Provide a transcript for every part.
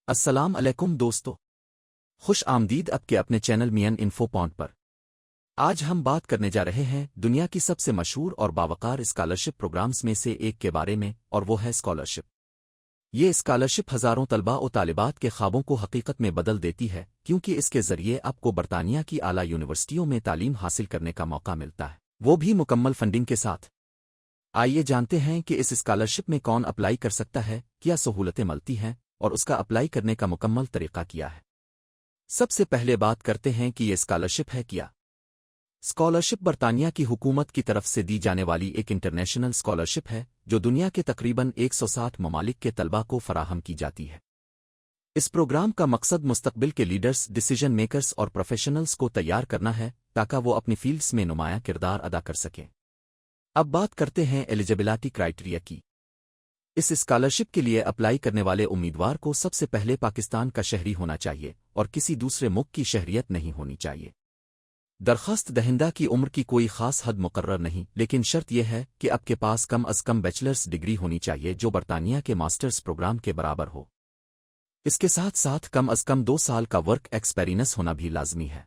السلام علیکم دوستو، خوش آمدید آپ کے اپنے چینل مین انفو پوائنٹ پر۔ آج ہم بات کرنے جا رہے ہیں دنیا کی سب سے مشہور اور باوقار اسکالرشپ پروگرامز میں سے ایک کے بارے میں، اور وہ ہے اسکالرشپ۔ یہ اسکالرشپ ہزاروں طلباء و طالبات کے خوابوں کو حقیقت میں بدل دیتی ہے، کیونکہ اس کے ذریعے آپ کو برطانیہ کی اعلیٰ یونیورسٹیوں میں تعلیم حاصل کرنے کا موقع ملتا ہے، وہ بھی مکمل فنڈنگ کے ساتھ۔ آئیے جانتے ہیں کہ اس اسکالرشپ میں کون اپلائی کر سکتا ہے، کیا سہولتیں ملتی ہیں، اور اس کا اپلائی کرنے کا مکمل طریقہ کیا ہے۔ سب سے پہلے بات کرتے ہیں کہ یہ اسکالرشپ ہے کیا۔ اسکالرشپ برطانیہ کی حکومت کی طرف سے دی جانے والی ایک انٹرنیشنل اسکالرشپ ہے جو دنیا کے تقریباً 160 ممالک کے طلباء کو فراہم کی جاتی ہے۔ اس پروگرام کا مقصد مستقبل کے لیڈرز، ڈیسیژن میکرز اور پروفیشنلز کو تیار کرنا ہے تاکہ وہ اپنی فیلڈز میں نمایاں کردار ادا کر سکیں۔ اب بات کرتے ہیں ایلیجبلٹی کرائٹیریا کی۔ اس اسکالرشپ کے لیے اپلائی کرنے والے امیدوار کو سب سے پہلے پاکستان کا شہری ہونا چاہیے اور کسی دوسرے ملک کی شہریت نہیں ہونی چاہیے۔ درخواست دہندہ کی عمر کی کوئی خاص حد مقرر نہیں، لیکن شرط یہ ہے کہ آپ کے پاس کم از کم بیچلرز ڈگری ہونی چاہیے جو برطانیہ کے ماسٹرز پروگرام کے برابر ہو۔ اس کے ساتھ ساتھ کم از کم 2 سال کا ورک ایکسپیرینس ہونا بھی لازمی ہے۔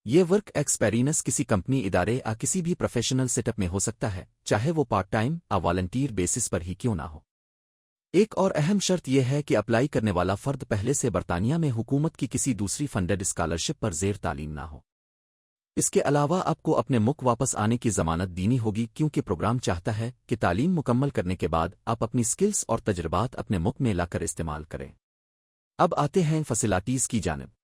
یہ ورک ایکسپیرینس کسی کمپنی، ادارے یا کسی بھی پروفیشنل سیٹ اپ میں ہو سکتا ہے، چاہے وہ پارٹ ٹائم یا والنٹیر بیسس پر ہی کیوں نہ ہو۔ ایک اور اہم شرط یہ ہے کہ اپلائی کرنے والا فرد پہلے سے برطانیہ میں حکومت کی کسی دوسری فنڈڈ اسکالرشپ پر زیر تعلیم نہ ہو۔ اس کے علاوہ آپ کو اپنے ملک واپس آنے کی ضمانت دینی ہوگی، کیونکہ پروگرام چاہتا ہے کہ تعلیم مکمل کرنے کے بعد آپ اپنی سکلز اور تجربات اپنے ملک میں لا کر استعمال کریں۔ اب آتے ہیں فیسلٹیز کی جانب۔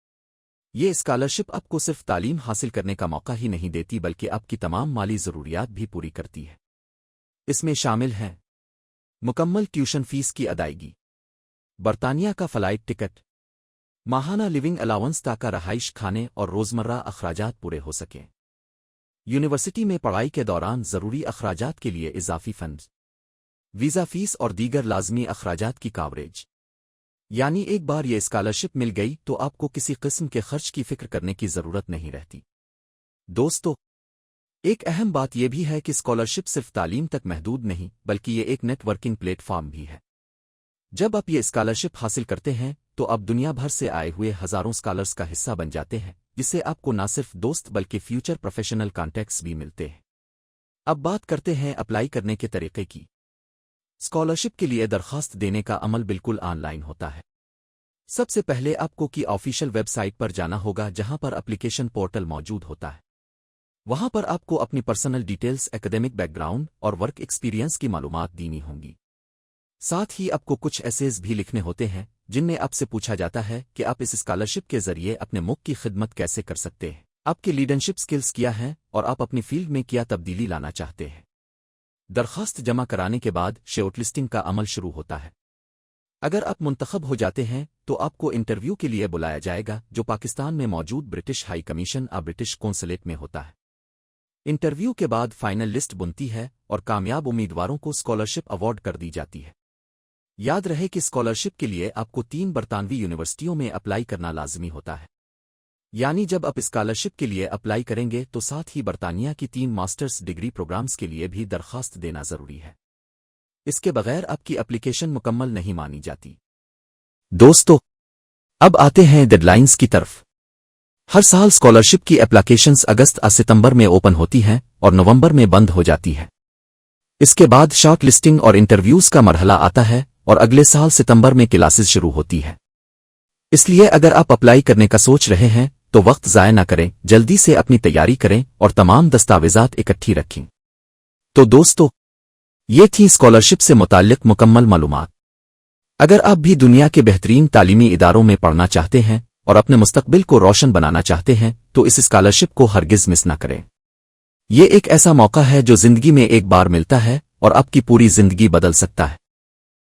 یہ اسکالرشپ آپ کو صرف تعلیم حاصل کرنے کا موقع ہی نہیں دیتی بلکہ آپ کی تمام مالی ضروریات بھی پوری کرتی ہے۔ اس میں شامل ہیں مکمل ٹیوشن فیس کی ادائیگی، برطانیہ کا فلائٹ ٹکٹ، ماہانہ لیونگ الاؤنس تاکہ رہائش، کھانے اور روزمرہ اخراجات پورے ہو سکیں، یونیورسٹی میں پڑھائی کے دوران ضروری اخراجات کے لیے اضافی فنڈز، ویزا فیس اور دیگر لازمی اخراجات کی کاوریج۔ یعنی ایک بار یہ اسکالرشپ مل گئی تو آپ کو کسی قسم کے خرچ کی فکر کرنے کی ضرورت نہیں رہتی۔ دوستو، ایک اہم بات یہ بھی ہے کہ اسکالرشپ صرف تعلیم تک محدود نہیں بلکہ یہ ایک نیٹ ورکنگ پلیٹ فارم بھی ہے۔ جب آپ یہ اسکالرشپ حاصل کرتے ہیں تو آپ دنیا بھر سے آئے ہوئے ہزاروں اسکالرز کا حصہ بن جاتے ہیں، جس سے آپ کو نہ صرف دوست بلکہ فیوچر پروفیشنل کانٹیکٹس بھی ملتے ہیں۔ اب بات کرتے ہیں اپلائی کرنے کے طریقے کی۔ اسکالرشپ کے لیے درخواست دینے کا عمل بالکل آن لائن ہوتا ہے۔ سب سے پہلے آپ کو کی آفیشیل ویب سائٹ پر جانا ہوگا جہاں پر اپلیکیشن پورٹل موجود ہوتا ہے۔ وہاں پر آپ کو اپنی پرسنل ڈیٹیلز، ایکیڈیمک بیک گراؤنڈ اور ورک ایکسپیرینس کی معلومات دینی ہوں گی۔ ساتھ ہی آپ کو کچھ ایسیز بھی لکھنے ہوتے ہیں جن میں آپ سے پوچھا جاتا ہے کہ آپ اس اسکالرشپ کے ذریعے اپنے ملک کی خدمت کیسے کر سکتے ہیں، آپ کی لیڈرشپ سکلز کیا ہیں اور آپ اپنی فیلڈ میں کیا تبدیلی لانا چاہتے ہیں۔ درخواست جمع کرانے کے بعد شارٹ لسٹنگ کا عمل شروع ہوتا ہے۔ اگر آپ منتخب ہو جاتے ہیں تو آپ کو انٹرویو کے لیے بلایا جائے گا جو پاکستان میں موجود برٹش ہائی کمیشن یا برٹش قونصلیٹ میں ہوتا ہے۔ انٹرویو کے بعد فائنل لسٹ بنتی ہے اور کامیاب امیدواروں کو اسکالرشپ ایوارڈ کر دی جاتی ہے۔ یاد رہے کہ اسکالرشپ کے لیے آپ کو 3 برطانوی یونیورسٹیوں میں اپلائی کرنا لازمی ہوتا ہے۔ یعنی جب آپ اسکالرشپ کے لیے اپلائی کریں گے تو ساتھ ہی برطانیہ کی 3 ماسٹرز ڈگری پروگرامز کے لیے بھی درخواست دینا ضروری ہے۔ اس کے بغیر آپ کی اپلیکیشن مکمل نہیں مانی جاتی۔ دوستو، اب آتے ہیں ڈیڈ لائنز کی طرف۔ ہر سال اسکالرشپ کی اپلیکیشنز اگست یا ستمبر میں اوپن ہوتی ہیں اور نومبر میں بند ہو جاتی ہے۔ اس کے بعد شارٹ لسٹنگ اور انٹرویوز کا مرحلہ آتا ہے اور اگلے سال ستمبر میں کلاسز شروع ہوتی ہے۔ اس لیے اگر آپ اپلائی کرنے کا سوچ رہے ہیں تو وقت ضائع نہ کریں، جلدی سے اپنی تیاری کریں اور تمام دستاویزات اکٹھی رکھیں۔ تو دوستو، یہ تھی اسکالرشپ سے متعلق مکمل معلومات۔ اگر آپ بھی دنیا کے بہترین تعلیمی اداروں میں پڑھنا چاہتے ہیں اور اپنے مستقبل کو روشن بنانا چاہتے ہیں تو اس اسکالرشپ کو ہرگز مس نہ کریں۔ یہ ایک ایسا موقع ہے جو زندگی میں ایک بار ملتا ہے اور آپ کی پوری زندگی بدل سکتا ہے۔